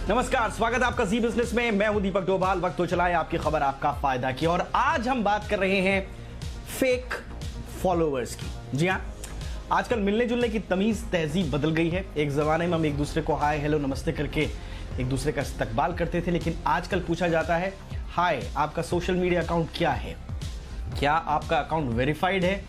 नमस्कार, स्वागत है आपका जी बिजनेस में। मैं हूं दीपक डोभाल। वक्त हो चला है आपकी खबर आपका फायदा की, और आज हम बात कर रहे हैं फेक फॉलोअर्स की। जी हां, आजकल मिलने जुलने की तमीज तहजीब बदल गई है। एक जमाने में हम एक दूसरे को हाय हेलो नमस्ते करके एक दूसरे का इस्तकबाल करते थे, लेकिन आजकल पूछा जाता है हाय आपका सोशल मीडिया अकाउंट क्या है, क्या आपका अकाउंट वेरीफाइड है,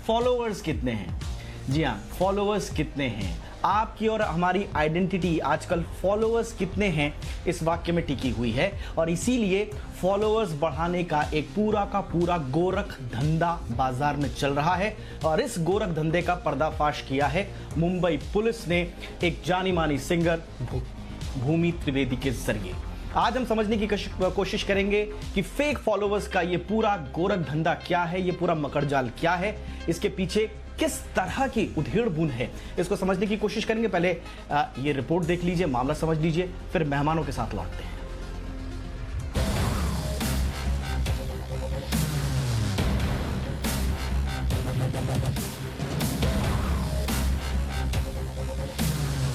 फॉलोअर्स कितने हैं। जी हाँ, फॉलोअर्स कितने हैं। आपकी और हमारी आइडेंटिटी आजकल फॉलोअर्स कितने हैं इस वाक्य में टिकी हुई है, और इसीलिए फॉलोअर्स बढ़ाने का एक पूरा का पूरा गोरख धंधा बाजार में चल रहा है। और इस गोरख धंधे का पर्दाफाश किया है मुंबई पुलिस ने एक जानी मानी सिंगर भूमि त्रिवेदी के जरिए। आज हम समझने की कोशिश करेंगे कि फेक फॉलोअर्स का ये पूरा गोरख धंधा क्या है, ये पूरा मकड़जाल क्या है, इसके पीछे किस तरह की उधेड़ बुन है, इसको समझने की कोशिश करेंगे। पहले ये रिपोर्ट देख लीजिए, मामला समझ लीजिए, फिर मेहमानों के साथ लौटते हैं।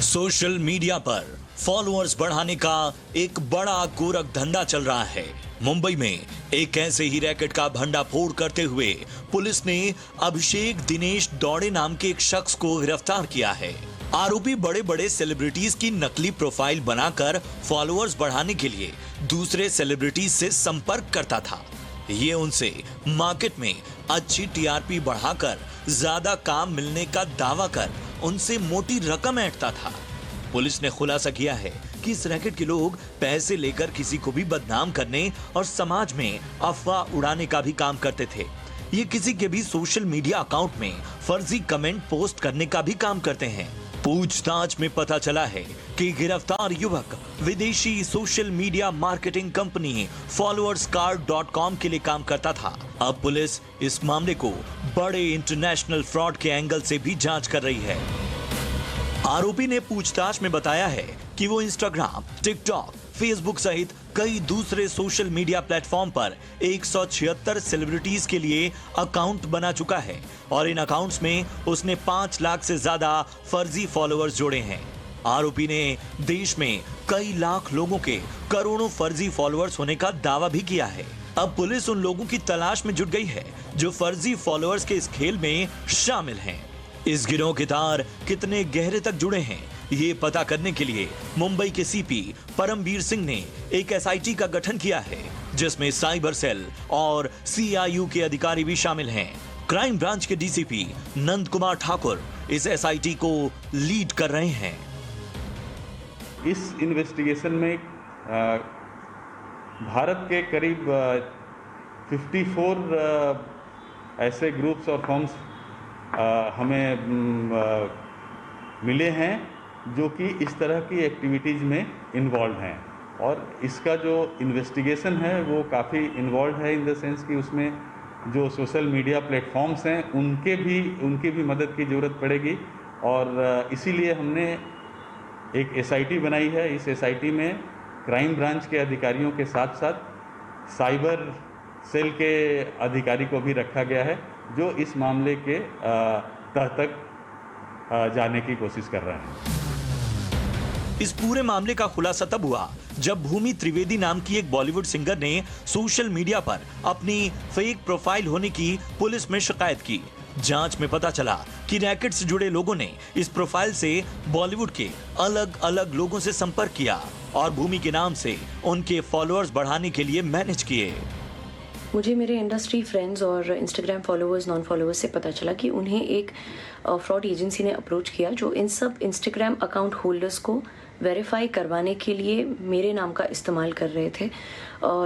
सोशल मीडिया पर फॉलोअर्स बढ़ाने का एक बड़ा गोरख धंधा चल रहा है। मुंबई में एक ऐसे ही रैकेट का भंडाफोड़ करते हुए पुलिस ने अभिषेक दिनेश दौड़े नाम के एक शख्स को गिरफ्तार किया है। आरोपी बड़े बड़े सेलिब्रिटीज की नकली प्रोफाइल बनाकर फॉलोअर्स बढ़ाने के लिए दूसरे सेलिब्रिटीज से संपर्क करता था। ये उनसे मार्केट में अच्छी टीआरपी बढ़ाकर ज्यादा काम मिलने का दावा कर उनसे मोटी रकम ऐंठता था। पुलिस ने खुलासा किया है कि इस रैकेट के लोग पैसे लेकर किसी को भी बदनाम करने और समाज में अफवाह उड़ाने का भी काम करते थे। ये किसी के भी सोशल मीडिया अकाउंट में फर्जी कमेंट पोस्ट करने का भी काम करते हैं। पूछताछ में पता चला है कि गिरफ्तार युवक विदेशी social media marketing company followerscard.com के लिए काम करता था। अब पुलिस इस मामले को बड़े इंटरनेशनल फ्रॉड के एंगल से भी जांच कर रही है। आरोपी ने पूछताछ में बताया है कि वो इंस्टाग्राम, टिकटॉक, फेसबुक सहित कई दूसरे सोशल मीडिया प्लेटफॉर्म पर 176 सेलिब्रिटीज के लिए अकाउंट बना चुका है, और इन अकाउंट्स में उसने 5 लाख से ज्यादा फर्जी फॉलोअर्स जोड़े हैं। आरोपी ने देश में कई लाख लोगों के करोड़ों फर्जी फॉलोअर्स होने का दावा भी किया है। अब पुलिस उन लोगों की तलाश में जुट गई है जो फर्जी फॉलोअर्स के इस खेल में शामिल हैं। इस गिरोह के तार कितने गहरे तक जुड़े हैं, ये पता करने के लिए मुंबई के सीपी परमवीर सिंह ने एक एसआईटी का गठन किया है, जिसमें साइबर सेल और सीआईयू के अधिकारी भी शामिल हैं। क्राइम ब्रांच के डीसीपी नंद कुमार ठाकुर इस एसआईटी को लीड कर रहे हैं। इस इन्वेस्टिगेशन में भारत के करीब 54 ऐसे ग्रुप्स और फर्म्स हमें मिले हैं जो कि इस तरह की एक्टिविटीज़ में इन्वॉल्व हैं, और इसका जो इन्वेस्टिगेशन है वो काफ़ी इन्वॉल्व है इन द सेंस कि उसमें जो सोशल मीडिया प्लेटफॉर्म्स हैं उनकी भी मदद की ज़रूरत पड़ेगी। और इसीलिए हमने एक एसआईटी बनाई है। इस एसआईटी में क्राइम ब्रांच के अधिकारियों के साथ साथ साइबर सेल के अधिकारी को भी रखा गया है, जो इस मामले के तह तक जाने की कोशिश कर रहे हैं। इस पूरे मामले का खुलासा तब हुआ जब भूमि त्रिवेदी नाम की एक बॉलीवुड सिंगर ने सोशल मीडिया पर अपनी फेक प्रोफाइल होने की पुलिस में शिकायत की। जांच में पता चला कि रैकेट से जुड़े लोगों ने इस प्रोफाइल से बॉलीवुड के अलग अलग लोगों से संपर्क किया और भूमि के नाम से उनके फॉलोअर्स बढ़ाने के लिए मैनेज किए। मुझे मेरे इंडस्ट्री फ्रेंड्स और इंस्टाग्राम फॉलोअर्स नॉन फॉलोअर्स से पता चला कि उन्हें एक फ्रॉड एजेंसी ने अप्रोच किया जो इन सब इंस्टाग्राम अकाउंट होल्डर्स को वेरीफाई करवाने के लिए मेरे नाम का इस्तेमाल कर रहे थे।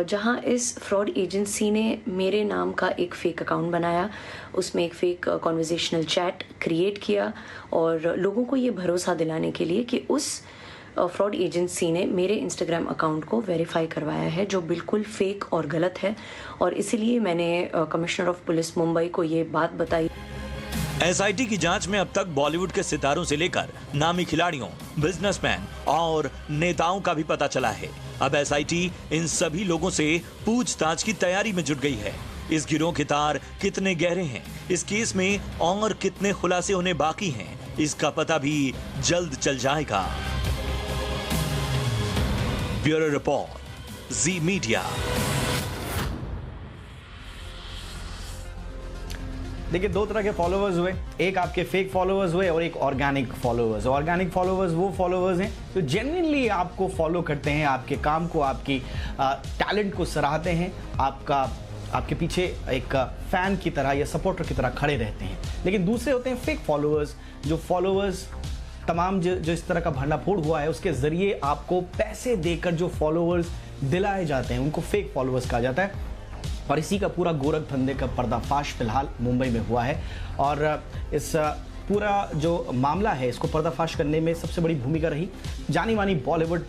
जहां इस फ्रॉड एजेंसी ने मेरे नाम का एक फ़ेक अकाउंट बनाया, उसमें एक फ़ेक कॉन्वर्जेशनल चैट क्रिएट किया और लोगों को ये भरोसा दिलाने के लिए कि उस फ्रॉड एजेंसी ने मेरे इंस्टाग्राम अकाउंट को वेरीफाई करवाया है, जो बिल्कुल फेक और गलत है। और इसीलिए मैंने कमिश्नर ऑफ पुलिस मुंबई को ये बात बताई। एसआईटी की जांच में अब तक बॉलीवुड के सितारों से लेकर नामी खिलाड़ियों, बिजनेसमैन और नेताओं का भी पता चला है। अब एसआईटी इन सभी लोगों से पूछताछ की तैयारी में जुट गई है। इस गिरोह के तार कितने गहरे हैं, इस केस में और कितने खुलासे होने बाकी हैं, इसका पता भी जल्द चल जाएगा। ब्यूरो रिपोर्ट, जी मीडिया। देखिए, दो तरह के फॉलोअर्स हुए, एक आपके फेक फॉलोअर्स हुए और एक ऑर्गेनिक फॉलोअर्स। ऑर्गेनिक फॉलोअर्स वो फॉलोअर्स हैं जो जेन्युइनली आपको फॉलो करते हैं, आपके काम को, आपकी टैलेंट को सराहते हैं, आपके पीछे एक फैन की तरह या सपोर्टर की तरह खड़े रहते हैं। लेकिन दूसरे होते हैं फेक फॉलोअर्स, जो फॉलोअर्स तमाम जो इस तरह का भंडाफोड़ हुआ है उसके जरिए आपको पैसे देकर जो फॉलोअर्स दिलाए जाते हैं उनको फेक फॉलोअर्स कहा जाता है। और इसी का पूरा गोरख धंधे का पर्दाफाश फिलहाल मुंबई में हुआ है। और इस पूरा जो मामला है इसको पर्दाफाश करने में सबसे बड़ी भूमिका रही जानी मानी बॉलीवुड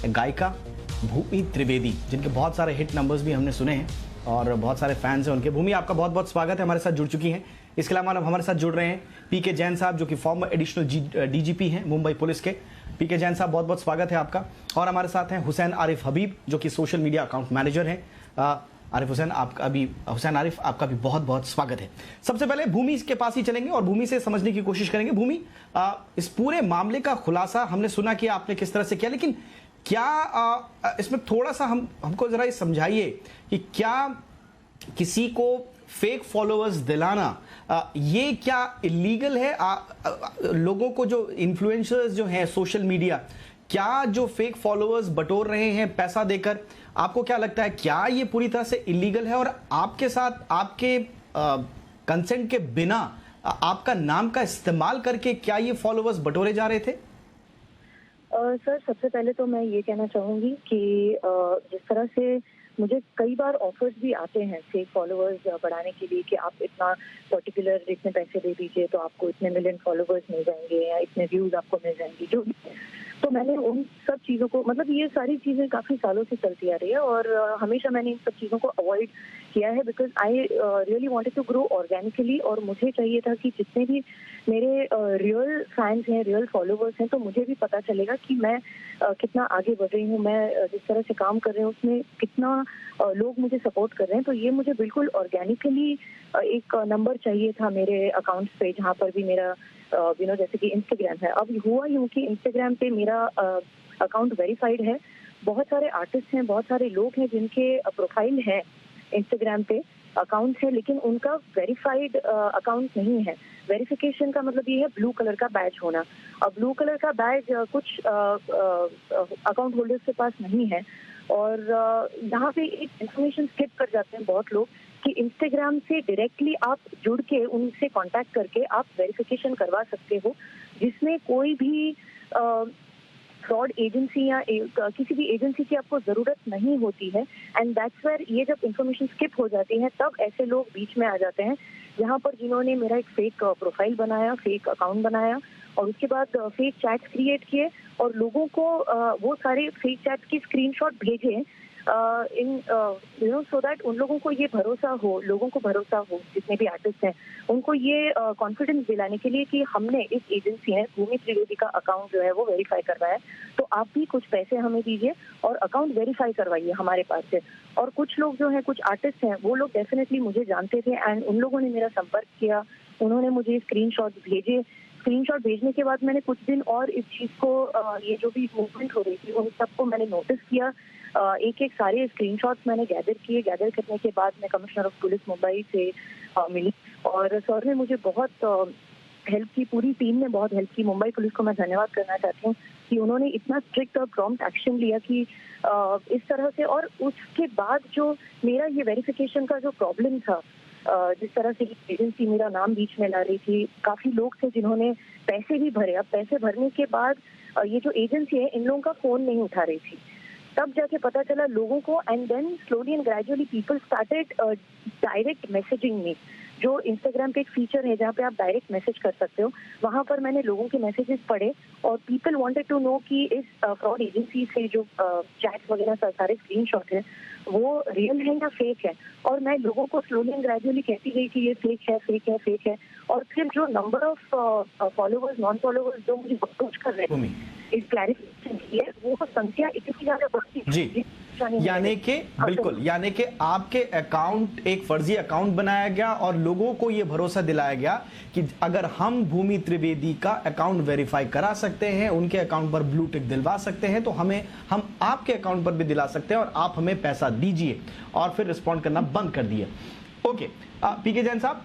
गायिका भूमि त्रिवेदी, जिनके बहुत सारे हिट नंबर्स भी हमने सुने हैं और बहुत सारे फैंस हैं उनके। भूमि, आपका बहुत बहुत स्वागत है, हमारे साथ जुड़ चुकी हैं। इसके अलावा हमारे साथ जुड़ रहे हैं पीके जैन साहब, जो कि फॉर्मर एडिशनल डीजीपी हैं मुंबई पुलिस के। पीके जैन साहब, बहुत बहुत स्वागत है आपका। और हमारे साथ हैं हुसैन आरिफ हबीब, जो कि सोशल मीडिया अकाउंट मैनेजर हैं। हुसैन आरिफ, आपका भी बहुत बहुत स्वागत है। सबसे पहले भूमि के पास ही चलेंगे और भूमि से समझने की कोशिश करेंगे। भूमि, इस पूरे मामले का खुलासा हमने सुना कि आपने किस तरह से किया, लेकिन क्या इसमें थोड़ा सा हमको जरा ये समझाइए कि क्या किसी को फेक फॉलोअर्स दिलाना ये क्या इलीगल है? लोगों को जो इन्फ्लुएंसर्स जो हैं सोशल मीडिया, क्या जो फेक फॉलोअर्स बटोर रहे हैं पैसा देकर, आपको क्या लगता है क्या ये पूरी तरह से इलीगल है? और आपके साथ आपके कंसेंट के बिना आपका नाम का इस्तेमाल करके क्या ये फॉलोअर्स बटोरे जा रहे थे? सर, सबसे पहले तो मैं ये कहना चाहूंगी कि जिस तरह से मुझे कई बार ऑफर्स भी आते हैं फेक फॉलोअर्स बढ़ाने के लिए कि आप इतना पर्टिकुलर इतने पैसे दे दीजिए तो आपको इतने मिलियन फॉलोअर्स मिल जाएंगे या इतने व्यूज आपको मिल जाएंगे, जो तो मैंने उन सब चीज़ों को, मतलब ये सारी चीज़ें काफ़ी सालों से चलती आ रही है और हमेशा मैंने इन सब चीज़ों को अवॉइड किया है because I really wanted to grow organically. और मुझे चाहिए था कि जितने भी मेरे रियल फैंस हैं, रियल फॉलोवर्स हैं, तो मुझे भी पता चलेगा कि मैं कितना आगे बढ़ रही हूँ, मैं जिस तरह से काम कर रही हूँ उसमें कितना लोग मुझे सपोर्ट कर रहे हैं। तो ये मुझे बिल्कुल ऑर्गेनिकली एक नंबर चाहिए था मेरे अकाउंट्स पे, जहाँ पर भी मेरा जैसे कि इंस्टाग्राम है। अब हुआ यूँ कि इंस्टाग्राम पे मेरा अकाउंट वेरीफाइड है, बहुत सारे आर्टिस्ट हैं, बहुत सारे लोग हैं जिनके प्रोफाइल है इंस्टाग्राम पे, अकाउंट है, लेकिन उनका वेरीफाइड अकाउंट नहीं है। वेरिफिकेशन का मतलब ये है ब्लू कलर का बैज होना। अब ब्लू कलर का बैज कुछ अकाउंट होल्डर्स के पास नहीं है और यहाँ पे एक इन्फॉर्मेशन स्किप कर जाते हैं बहुत लोग कि इंस्टाग्राम से डायरेक्टली आप जुड़ के उनसे कांटेक्ट करके आप वेरिफिकेशन करवा सकते हो, जिसमें कोई भी फ्रॉड एजेंसी या किसी भी एजेंसी की आपको जरूरत नहीं होती है। एंड दैट्स वेयर ये जब इंफॉर्मेशन स्किप हो जाती है तब ऐसे लोग बीच में आ जाते हैं, जहाँ पर जिन्होंने मेरा एक फेक प्रोफाइल बनाया, फेक अकाउंट बनाया और उसके बाद फेक चैट्स क्रिएट किए और लोगों को वो सारे फेक चैट्स की स्क्रीनशॉट भेजे सो दैट उन लोगों को ये भरोसा हो, लोगों को भरोसा हो, जितने भी आर्टिस्ट हैं उनको ये कॉन्फिडेंस दिलाने के लिए कि हमने इस एजेंसी है भूमि त्रिवेदी का अकाउंट जो है वो वेरीफाई करवाया है, तो आप भी कुछ पैसे हमें दीजिए और अकाउंट वेरीफाई करवाइए हमारे पास से। और कुछ लोग जो हैं, कुछ आर्टिस्ट हैं, वो लोग डेफिनेटली मुझे जानते थे एंड उन लोगों ने मेरा संपर्क किया, उन्होंने मुझे स्क्रीनशॉट भेजे। स्क्रीनशॉट भेजने के बाद मैंने कुछ दिन और इस चीज़ को ये जो भी मूवमेंट हो रही थी उन सबको मैंने नोटिस किया, एक एक सारे स्क्रीनशॉट्स मैंने गैदर किए। गैदर करने के बाद मैं कमिश्नर ऑफ पुलिस मुंबई से मिली और सर ने मुझे बहुत हेल्प की, पूरी टीम ने बहुत हेल्प की। मुंबई पुलिस को मैं धन्यवाद करना चाहती हूँ कि उन्होंने इतना स्ट्रिक्ट और प्रॉम्प्ट एक्शन लिया कि इस तरह से। और उसके बाद जो मेरा ये वेरिफिकेशन का जो प्रॉब्लम था, जिस तरह से एजेंसी मेरा नाम बीच में ला रही थी, काफी लोग थे जिन्होंने पैसे भी भरे। अब पैसे भरने के बाद ये जो एजेंसी है इन लोगों का फोन नहीं उठा रही थी, तब जाके पता चला लोगों को। And then slowly and gradually people started direct messaging me. जो इंस्टाग्राम पे एक फीचर है जहाँ पे आप डायरेक्ट मैसेज कर सकते हो, वहाँ पर मैंने लोगों के मैसेजेस पढ़े और पीपल वांटेड टू नो कि इस फ्रॉड एजेंसी से जो चैट्स वगैरह सारे स्क्रीनशॉट है वो रियल है या फेक है। और मैं लोगों को स्लोली एंड ग्रेजुअली कहती गई कि ये फेक है, फेक है, फेक है। और फिर जो number of followers, non followers जो मुझे अप्रोच कर रहे हैं इस क्लैरिफिकेशन की है, वो संख्या इतनी ज्यादा बढ़ती है एक्स्ट्रा नहीं यानी कि बिल्कुल, यानी कि आपके अकाउंट एक फर्जी अकाउंट बनाया गया और लोगों को यह भरोसा दिलाया गया कि अगर हम भूमि त्रिवेदी का अकाउंट वेरीफाई करा सकते हैं, उनके अकाउंट पर ब्लू टिक दिलवा सकते हैं, तो हम आपके अकाउंट पर भी दिला सकते हैं और आप हमें पैसा दीजिए, और फिर रिस्पॉन्ड करना बंद कर दिए। ओके, पीके जैन साहब,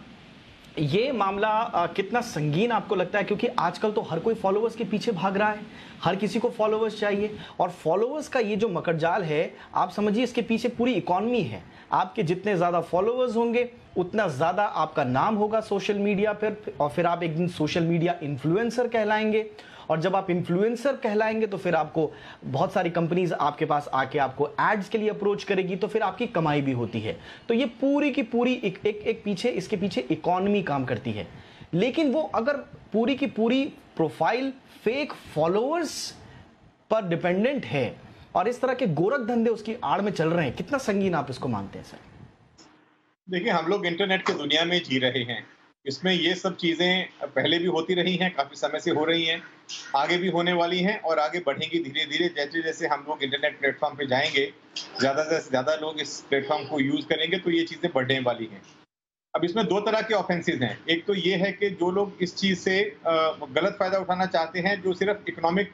ये मामला कितना संगीन आपको लगता है? क्योंकि आजकल तो हर कोई फॉलोअर्स के पीछे भाग रहा है, हर किसी को फॉलोअर्स चाहिए, और फॉलोअर्स का ये जो मकड़जाल है, आप समझिए इसके पीछे पूरी इकोनॉमी है। आपके जितने ज्यादा फॉलोअर्स होंगे उतना ज्यादा आपका नाम होगा सोशल मीडिया पर, और फिर आप एक दिन सोशल मीडिया इन्फ्लुएंसर कहलाएंगे, और जब आप इन्फ्लुएंसर कहलाएंगे तो फिर आपको बहुत सारी कंपनीज आपके पास आके आपको एड्स के लिए अप्रोच करेगी, तो फिर आपकी कमाई भी होती है। तो ये पूरी की पूरी इसके पीछे इकोनॉमी काम करती है। लेकिन वो अगर पूरी की पूरी प्रोफाइल फेक फॉलोअर्स पर डिपेंडेंट है और इस तरह के गोरख धंधे उसकी आड़ में चल रहे हैं, कितना संगीन आप इसको मानते हैं सर? देखिए, हम लोग इंटरनेट की दुनिया में जी रहे हैं। इसमें ये सब चीजें पहले भी होती रही हैं, काफी समय से हो रही हैं, आगे भी होने वाली हैं और आगे बढ़ेंगी धीरे धीरे। जैसे जैसे हम लोग इंटरनेट प्लेटफॉर्म पे जाएंगे, ज्यादा से ज्यादा लोग इस प्लेटफॉर्म को यूज करेंगे, तो ये चीजें बढ़ने वाली हैं। अब इसमें दो तरह के ऑफेंसेस हैं। एक तो ये है कि जो लोग इस चीज से गलत फायदा उठाना चाहते हैं, जो सिर्फ इकोनॉमिक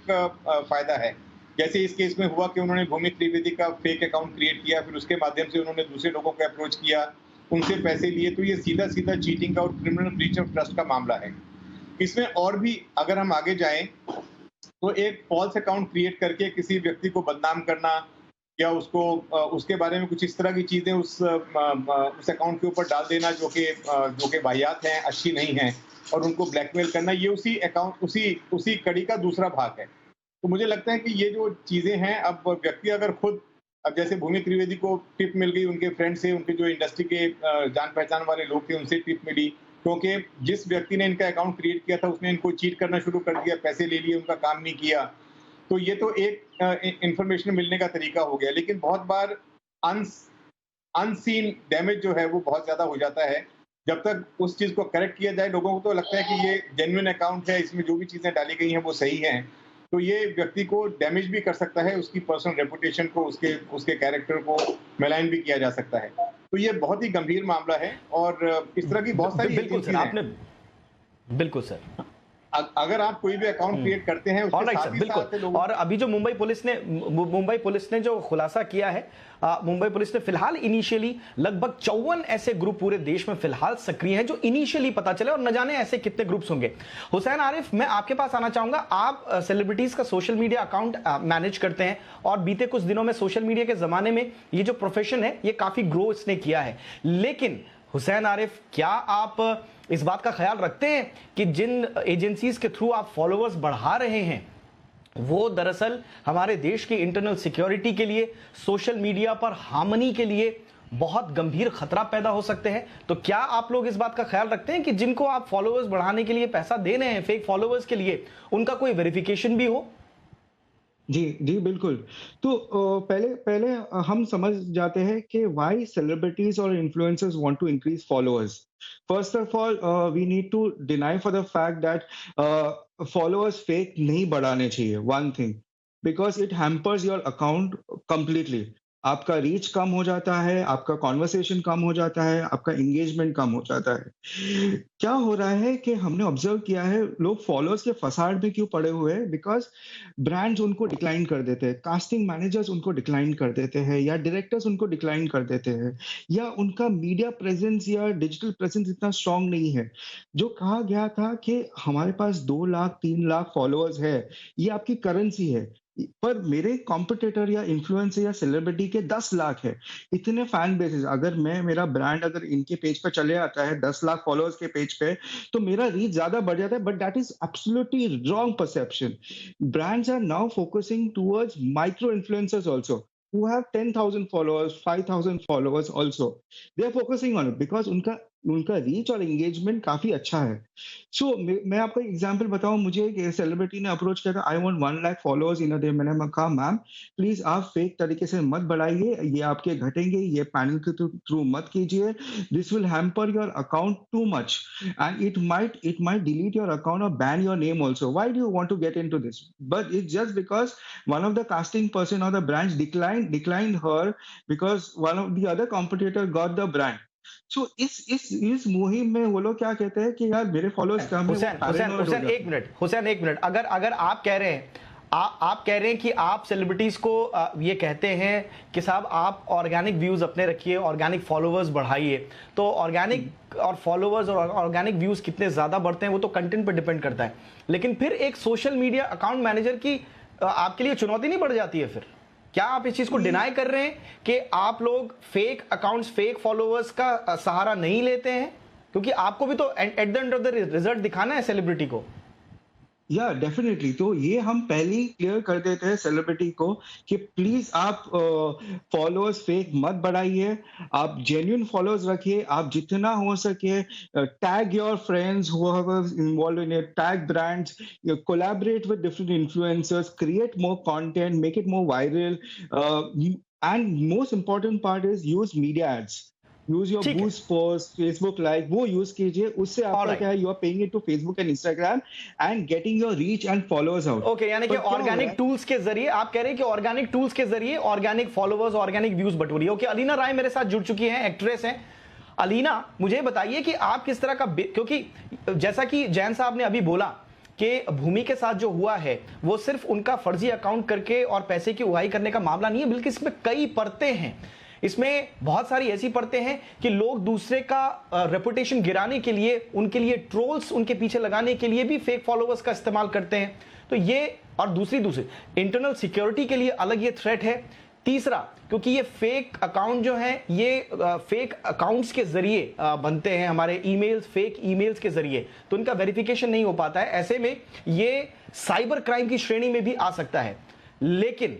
फायदा है, जैसे इस केस में हुआ कि उन्होंने भूमि त्रिवेदी का फेक अकाउंट क्रिएट किया, फिर उसके माध्यम से उन्होंने दूसरे लोगों को अप्रोच किया, उनसे पैसे लिए, तो ये सीधा सीधा चीटिंग का और क्रिमिनल ब्रीच ऑफ ट्रस्ट का मामला है। इसमें और भी अगर हम आगे जाएं तो एक फॉल्स अकाउंट क्रिएट करके किसी व्यक्ति को बदनाम करना या उसको उसके बारे में कुछ इस तरह की चीजें उस अकाउंट के ऊपर डाल देना जो कि वाहियात हैं, अच्छी नहीं हैं, और उनको ब्लैकमेल करना, ये उसी कड़ी का दूसरा भाग है। तो मुझे लगता है कि ये जो चीजें हैं, अब व्यक्ति अगर खुद, अब जैसे भूमि त्रिवेदी को टिप मिल गई उनके फ्रेंड से, उनके जो इंडस्ट्री के जान पहचान वाले लोग थे उनसे टिप मिली, क्योंकि जिस व्यक्ति ने इनका अकाउंट क्रिएट किया था उसने इनको चीट करना शुरू कर दिया, पैसे ले लिए, उनका काम नहीं किया। तो ये तो एक इंफॉर्मेशन मिलने का तरीका हो गया। लेकिन बहुत बार अनसीन डैमेज जो है वो बहुत ज्यादा हो जाता है। जब तक उस चीज को करेक्ट किया जाए, लोगों को तो लगता है कि ये जेन्युइन अकाउंट है, इसमें जो भी चीजें डाली गई हैं वो सही हैं, तो ये व्यक्ति को डैमेज भी कर सकता है, उसकी पर्सनल रेपुटेशन को, उसके कैरेक्टर को मैलाइन भी किया जा सकता है। तो ये बहुत ही गंभीर मामला है और इस तरह की बहुत सारी बिल्कुल सर, आपने बिल्कुल सर, अगर आप कोई भी अकाउंट क्रिएट करते हैं उसके साथ ही बिल्कुल। और अभी जो मुंबई पुलिस ने जो खुलासा किया है, मुंबई पुलिस ने फिलहाल इनिशियली लगभग 54 ऐसे ग्रुप पूरे देश में फिलहाल सक्रिय हैं जो इनिशियली पता चले, और न जाने ऐसे कितने ग्रुप्स होंगे। हुसैन आरिफ, मैं आपके पास आना चाहूंगा। आप सेलिब्रिटीज का सोशल मीडिया अकाउंट मैनेज करते हैं और बीते कुछ दिनों में सोशल मीडिया के जमाने में ये जो प्रोफेशन है ये काफी ग्रो इसने किया है। लेकिन हुसैन आरिफ, क्या आप इस बात का ख्याल रखते हैं कि जिन एजेंसीज के थ्रू आप फॉलोअर्स बढ़ा रहे हैं वो दरअसल हमारे देश की इंटरनल सिक्योरिटी के लिए, सोशल मीडिया पर हार्मनी के लिए बहुत गंभीर खतरा पैदा हो सकते हैं? तो क्या आप लोग इस बात का ख्याल रखते हैं कि जिनको आप फॉलोअर्स बढ़ाने के लिए पैसा दे रहे हैं, फेक फॉलोअर्स के लिए, उनका कोई वेरिफिकेशन भी हो? जी बिल्कुल। तो पहले हम समझ जाते हैं कि व्हाई सेलिब्रिटीज और influencers want to increase followers. First of all we need to deny for the fact that followers fake नहीं बढ़ाने चाहिए, one thing, because it hampers your account completely. आपका रीच कम हो जाता है, आपका कॉन्वर्सेशन कम हो जाता है, आपका एंगेजमेंट कम हो जाता है। क्या हो रहा है कि हमने ऑब्जर्व किया है, लोग फॉलोअर्स के फसाड में क्यों पड़े हुए हैं? बिकॉज ब्रांड्स उनको डिक्लाइन कर देते हैं, कास्टिंग मैनेजर्स उनको डिक्लाइन कर देते हैं, या डायरेक्टर्स उनको डिक्लाइन कर देते हैं, या उनका मीडिया प्रेजेंस या डिजिटल प्रेजेंस इतना स्ट्रांग नहीं है। जो कहा गया था कि हमारे पास 2 लाख 3 लाख फॉलोअर्स है, ये आपकी करेंसी है, पर मेरे कॉम्पिटिटर या इन्फ्लुएंसर या सेलिब्रिटी के 10 लाख है, इतने फैन बेसेस। अगर मेरा ब्रांड अगर इनके पेज पर चले आता है 10 लाख फॉलोअर्स के पेज पे, तो मेरा रीच ज्यादा बढ़ जाता है, but that is absolutely wrong perception. Brands are now focusing towards micro influencers also who have 10,000 followers, 5,000 followers also. They are focusing on it because उनका उनका रीच और एंगेजमेंट काफी अच्छा है। सो मैं आपको एक एग्जांपल बताऊं, मुझे एक सेलिब्रिटी ने अप्रोच किया था, I want 1 lakh followers in a day. मैंने कहा मैम प्लीज आप फेक तरीके से मत बढ़ाइए, ये आपके घटेंगे, ये पैनल के थ्रू मत कीजिए, this will hamper your account too much and it might delete your account or ban your name also. Why do you want to get into this? But it's just because one of the casting person or the branch declined her because one of the other competitor got the brand. So इस मुहिम में वो लोग क्या कहते हैं कि यार मेरे फॉलोअर्स कम है, हुसैन हुसैन हुसैन एक मिनट, हुसैन एक मिनट, अगर अगर आप कह रहे हैं, आप कह रहे हैं कि आप सेलिब्रिटीज को ये कहते हैं कि साहब आप ऑर्गेनिक व्यूज अपने रखिए, ऑर्गेनिक फॉलोअर्स बढ़ाइए, तो ऑर्गेनिक और फॉलोअर्स और ऑर्गेनिक व्यूज कितने ज्यादा बढ़ते हैं वो तो कंटेंट पर डिपेंड करता है, लेकिन फिर एक सोशल मीडिया अकाउंट मैनेजर की आपके लिए चुनौती नहीं बढ़ जाती है? फिर क्या आप इस चीज को डिनाई कर रहे हैं कि आप लोग फेक अकाउंट्स, फेक फॉलोअर्स का सहारा नहीं लेते हैं? क्योंकि आपको भी तो at the end of the result दिखाना है सेलिब्रिटी को। या डेफिनेटली, तो ये हम पहले ही क्लियर कर देते हैं सेलिब्रिटी को कि प्लीज आप फॉलोअर्स फेक मत बढ़ाइए, आप जेन्युइन फॉलोअर्स रखिए, आप जितना हो सके tag your friends whoever involve in it, tag brands, collaborate with different influencers, create more content, make it more viral, and most important part is use media ads, use your boost post, Facebook live, वो use कीजिए, उससे आपका क्या है, you are paying it to Facebook and Instagram and getting your reach and followers out. Okay, यानी कि organic tools के जरिए आप कह रहे हैं कि ऑर्गेनिक टूल्स के जरिए ऑर्गेनिक फॉलोअर्स, ऑर्गेनिक व्यूज बटोरिए। ओके, अलीना राय मेरे साथ जुड़ चुकी हैं, एक्ट्रेस हैं। अलीना, मुझे बताइए कि आप किस तरह का, क्योंकि जैसा कि जैन साहब ने अभी बोला कि भूमि के साथ जो हुआ है वो सिर्फ उनका फर्जी अकाउंट करके और पैसे की उगाही करने का मामला नहीं है, बल्कि इसमें कई परतें हैं। इसमें बहुत सारी ऐसी परतें हैं कि लोग दूसरे का रेपुटेशन गिराने के लिए, उनके लिए ट्रोल्स उनके पीछे लगाने के लिए भी फेक फॉलोअर्स का इस्तेमाल करते हैं। तो ये, और दूसरी इंटरनल सिक्योरिटी के लिए अलग ये थ्रेट है। तीसरा, क्योंकि ये फेक अकाउंट जो है ये फेक अकाउंट्स के जरिए बनते हैं, हमारे ईमेल्स, फेक ईमेल्स के जरिए, तो इनका वेरिफिकेशन नहीं हो पाता है। ऐसे में ये साइबर क्राइम की श्रेणी में भी आ सकता है। लेकिन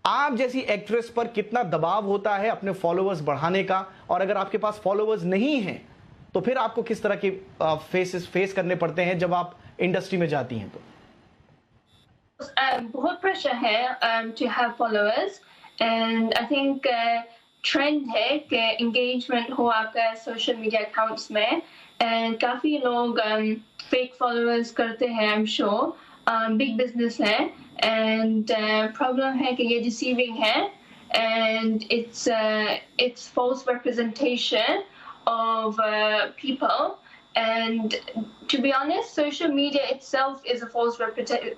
आप जैसी एक्ट्रेस पर कितना दबाव होता है अपने फॉलोअर्स बढ़ाने का, और अगर आपके पास फॉलोअर्स नहीं हैं तो फिर आपको किस तरह के फेस करने पड़ते हैं जब आप इंडस्ट्री में जाती हैं? तो बहुत प्रेशर है to have followers, and I think trend है कि एंगेजमेंट हो आपका सोशल मीडिया अकाउंट्स में, एंड काफी लोग फेक फॉलोअर्स करते हैं। I am sure big business है, एंड प्रॉब्लम है कि ये डिसीविंग है, and it's false representation of people, and to be honest, social media itself is a false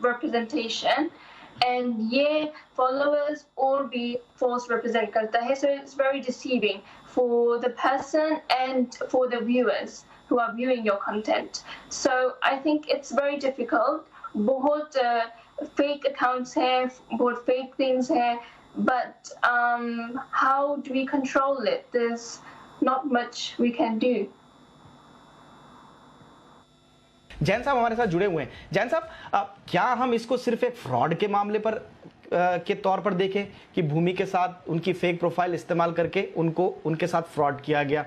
representation, and ये followers और भी false represent करता है, so it's very deceiving for the person and for the viewers who are viewing your content. So I think it's very difficult. बहुत fake accounts हैं, बहुत fake things हैं, but how do we control it? There's not much we can do. Jain साहब हमारे साथ जुड़े हुए हैं। जैन साहब, क्या हम इसको सिर्फ एक फ्रॉड के मामले पर के तौर पर देखें कि भूमि के साथ उनकी फेक प्रोफाइल इस्तेमाल करके उनके साथ फ्रॉड किया गया,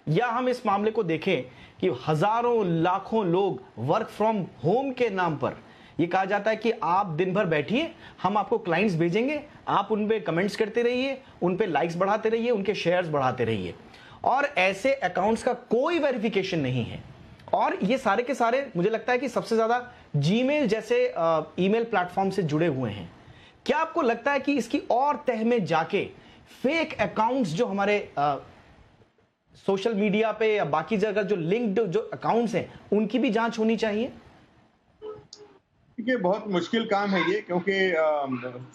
या हम इस मामले को देखें कि हजारों लाखों लोग वर्क फ्रॉम होम के नाम पर ये कहा जाता है कि आप दिन भर बैठिए, हम आपको क्लाइंट्स भेजेंगे, आप उन पे कमेंट्स करते रहिए, उन पे लाइक्स बढ़ाते रहिए, उनके शेयर्स बढ़ाते रहिए, और ऐसे अकाउंट्स का कोई वेरिफिकेशन नहीं है। और ये सारे के सारे मुझे लगता है कि सबसे ज्यादा जीमेल जैसे ईमेल प्लेटफॉर्म से जुड़े हुए हैं। क्या आपको लगता है कि इसकी और तह में जाके फेक अकाउंट्स जो हमारे सोशल मीडिया पे या बाकी जगह जो लिंक्ड जो अकाउंट्स हैं उनकी भी जांच होनी चाहिए? ये बहुत मुश्किल काम है ये, क्योंकि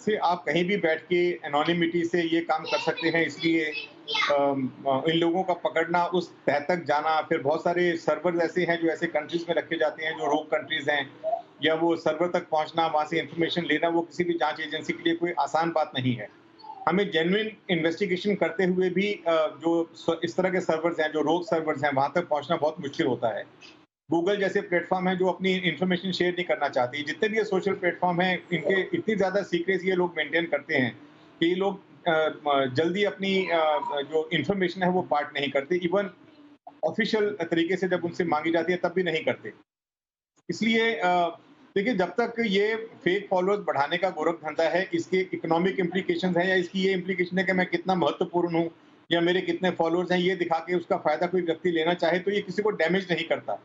से आप कहीं भी बैठ के एनोनिमिटी से ये काम कर सकते हैं, इसलिए इन लोगों का पकड़ना, उस तह तक जाना, फिर बहुत सारे सर्वर ऐसे हैं जो ऐसे कंट्रीज में रखे जाते हैं जो रोग कंट्रीज हैं, या वो सर्वर तक पहुंचना, वहां से इंफॉर्मेशन लेना, वो किसी भी जांच एजेंसी के लिए कोई आसान बात नहीं है। हमें जेन्युइन इन्वेस्टिगेशन करते हुए भी जो इस तरह के सर्वर्स हैं, जो रोग सर्वर्स हैं, वहां तक पहुंचना बहुत मुश्किल होता है। गूगल जैसे प्लेटफॉर्म है जो अपनी इन्फॉर्मेशन शेयर नहीं करना चाहती, जितने भी ये सोशल प्लेटफॉर्म हैं इनके इतनी ज़्यादा सीक्रेसी ये लोग मेंटेन करते हैं कि ये लोग जल्दी अपनी जो इन्फॉर्मेशन है वो पार्ट नहीं करते। इवन ऑफिशियल तरीके से जब उनसे मांगी जाती है तब भी नहीं करते। इसलिए देखिए, जब तक ये फेक फॉलोअर्स बढ़ाने का गोरख धंधा है, इसके इकोनॉमिक इम्प्लीकेशंस हैं या इसकी ये इम्प्लीकेशन है कि मैं कितना महत्वपूर्ण हूँ या मेरे कितने फॉलोअर्स हैं, ये दिखा के उसका फायदा कोई व्यक्ति लेना चाहे तो ये किसी को डैमेज नहीं करता।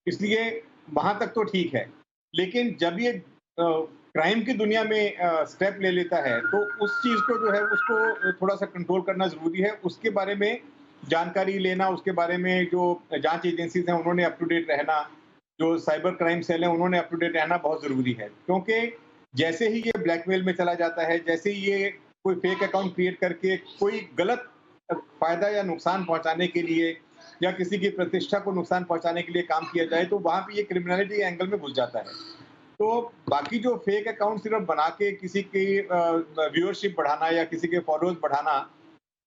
इसलिए वहां तक तो ठीक है, लेकिन जब ये क्राइम की दुनिया में स्टेप ले लेता है तो उस चीज को जो है उसको थोड़ा सा कंट्रोल करना जरूरी है। उसके बारे में जानकारी लेना, उसके बारे में जो जांच एजेंसीज हैं उन्होंने अप टू डेट रहना, जो साइबर क्राइम सेल है उन्होंने अप टू डेट रहना बहुत जरूरी है। क्योंकि जैसे ही ये ब्लैकमेल में चला जाता है, जैसे ही ये कोई फेक अकाउंट क्रिएट करके कोई गलत फायदा या नुकसान पहुंचाने के लिए या किसी की प्रतिष्ठा को नुकसान पहुंचाने के लिए काम किया जाए तो वहां पे ये क्रिमिनलिटी एंगल में घुस जाता है। तो बाकी जो फेक अकाउंट सिर्फ बना के किसी की व्यूअरशिप बढ़ाना या किसी के फॉलोअर्स बढ़ाना,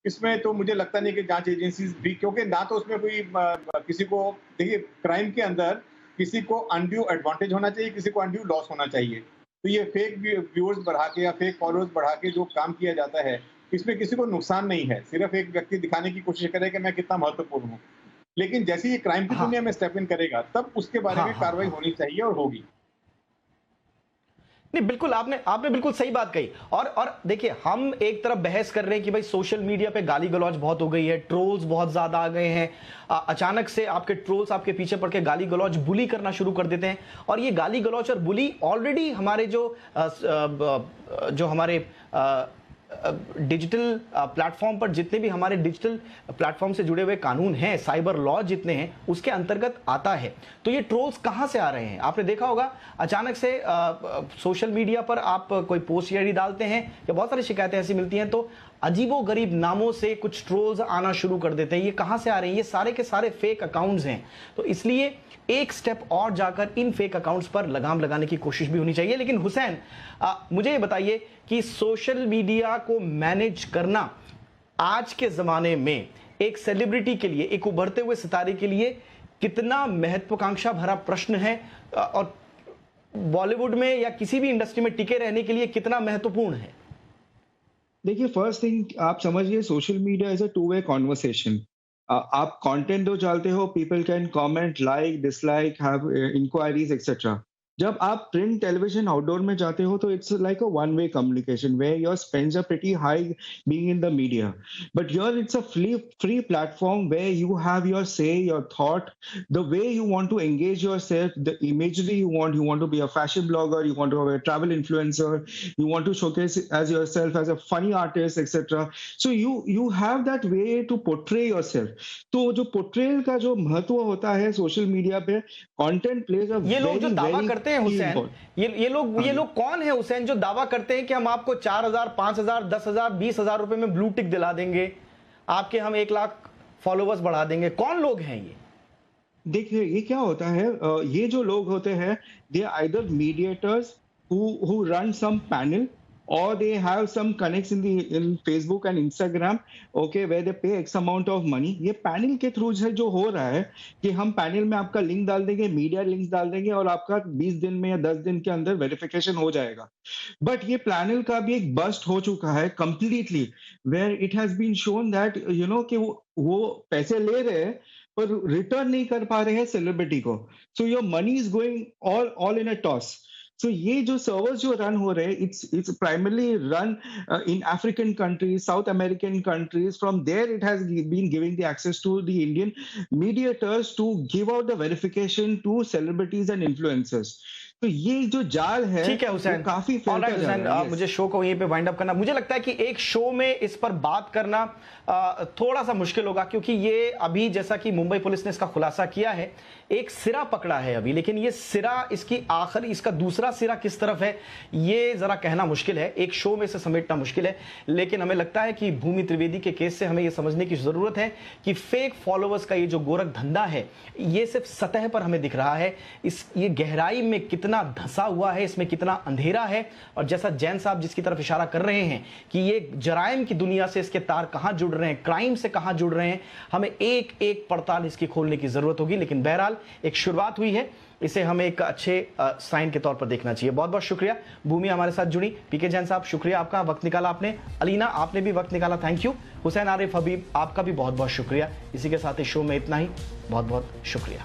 इसमें तो मुझे लगता नहीं कि जांच एजेंसीज भी, क्योंकि ना तो उसमें कोई किसी को, देखिए क्राइम के अंदर किसी को अनड्यू एडवांटेज होना चाहिए, किसी को अनड्यू लॉस होना चाहिए। तो ये फेक व्यूअर्स बढ़ा के या फेक फॉलोअर्स बढ़ा के जो काम किया जाता है, इसमें किसी को नुकसान नहीं है, सिर्फ एक व्यक्ति दिखाने की कोशिश करे कि मैं कितना महत्वपूर्ण हूँ। लेकिन जैसे ये क्राइम की दुनिया में स्टेप इन करेगा तब उसके बारे में कार्रवाई होनी चाहिए और होगी। नहीं, बिल्कुल आपने बिल्कुल सही बात कही। और देखिए, हम एक तरफ बहस कर रहे हैं कि भाई सोशल मीडिया पे गाली गलौज बहुत हो गई है, ट्रोल्स बहुत ज्यादा आ गए हैं। अचानक से आपके ट्रोल्स आपके पीछे पड़ के गाली गलौज, बुली करना शुरू कर देते हैं। और ये गाली गलौज और बुली ऑलरेडी हमारे जो हमारे डिजिटल प्लेटफॉर्म पर जितने भी हमारे डिजिटल प्लेटफॉर्म से जुड़े हुए कानून हैं, साइबर लॉ जितने हैं, उसके अंतर्गत आता है। तो ये ट्रोल्स कहां से आ रहे हैं? आपने देखा होगा अचानक से सोशल मीडिया पर आप कोई पोस्ट या डालते हैं या बहुत सारी शिकायतें ऐसी मिलती हैं तो अजीबोगरीब नामों से कुछ ट्रोल्स आना शुरू कर देते हैं। ये कहां से आ रहे हैं? ये सारे के सारे फेक अकाउंट्स हैं। तो इसलिए एक स्टेप और जाकर इन फेक अकाउंट्स पर लगाम लगाने की कोशिश भी होनी चाहिए। लेकिन हुसैन, मुझे ये बताइए कि सोशल मीडिया को मैनेज करना आज के जमाने में एक सेलिब्रिटी के लिए, एक उभरते हुए सितारे के लिए कितना महत्वाकांक्षा भरा प्रश्न है और बॉलीवुड में या किसी भी इंडस्ट्री में टिके रहने के लिए कितना महत्वपूर्ण है? देखिए, फर्स्ट थिंग आप समझिए, social media is a two way conversation. आप कंटेंट जो डालते हो, people can comment, like, dislike, have enquiries etcetera. जब आप प्रिंट, टेलीविजन, आउटडोर में जाते हो तो it's like a one way communication where your spends are pretty high being in the media, but here it's a free platform where you have your say, your thought, the way you want to engage yourself, the imagery you want to be a fashion blogger, you want to be a travel influencer, you want to showcase as yourself as a funny artist, etc. So you have that way to portray yourself. तो जो portrayal का जो महत्व होता है social media पे, content plays a ये लोग जो दावा करते हैं हुसैन, ये लोग कौन है हुसैन जो दावा करते हैं कि हम आपको 4,000, 5,000, 10,000, 20,000 रुपए में ब्लू टिक दिला देंगे, आपके हम 1 लाख फॉलोवर्स बढ़ा देंगे? कौन लोग हैं ये? देखिए, ये क्या होता है, ये जो लोग होते हैं, they are either mediators who run some panel, or they have some connects in Facebook and Instagram, okay, where they pay X amount of money. ये पैनल के थ्रू से जो हो रहा है कि हम पैनल में आपका लिंक डाल देंगे, मीडिया लिंक्स डाल देंगे और आपका 20 दिन में या 10 दिन के अंदर वेरिफिकेशन हो जाएगा। बट ये पैनल का भी एक बस्ट हो चुका है completely, where it has been shown that कि वो पैसे ले रहे हैं पर रिटर्न नहीं कर पा रहे हैं सेलिब्रिटी को। So your money is going all in a toss. So ये जो सर्वर्स जो रन हो रहे हैं, it's primarily run in African countries, South American countries. From there it has been giving the access to the Indian mediators to give out the verification to celebrities and influencers. तो ये जो जाल है, ठीक है हुसैन, काफी फैलता जा रहा है। मुझे शो को यहीं पे वाइंड अप करना, मुझे लगता है कि एक शो में इस पर बात करना थोड़ा सा मुश्किल होगा, क्योंकि ये अभी जैसा कि मुंबई पुलिस ने इसका खुलासा किया है, एक सिरा पकड़ा है अभी, लेकिन ये सिरा, इसकी आखिरी, इसका दूसरा सिरा किस तरफ है ये जरा कहना मुश्किल है, एक शो में से समेटना मुश्किल है। लेकिन हमें लगता है कि भूमि त्रिवेदी के केस से हमें यह समझने की जरूरत है कि फेक फॉलोअर्स का ये जो गोरख धंधा है, ये सिर्फ सतह पर हमें दिख रहा है, ये गहराई में कितना धंसा हुआ है, इसमें कितना अंधेरा है। और जैसा जैन साहब जिसकी तरफ इशारा कर रहे हैं कि ये जराइम की दुनिया से इसके तार कहां जुड़ रहे हैं, क्राइम से कहां जुड़ रहे हैं, हमें एक एक पड़ताल इसकी खोलने की जरूरत होगी। लेकिन बहरहाल एक शुरुआत हुई है इसे हमें एक अच्छे साइन के तौर पर देखना चाहिए। बहुत बहुत शुक्रिया भूमि हमारे साथ जुड़ी। पीके जैन साहब शुक्रिया, आपका वक्त निकाला आपने। अलीना आपने भी वक्त निकाला, थैंक यू। हुसैन आरिफ हबीब आपका भी बहुत बहुत शुक्रिया। इसी के साथ इस शो में इतना ही, बहुत बहुत शुक्रिया।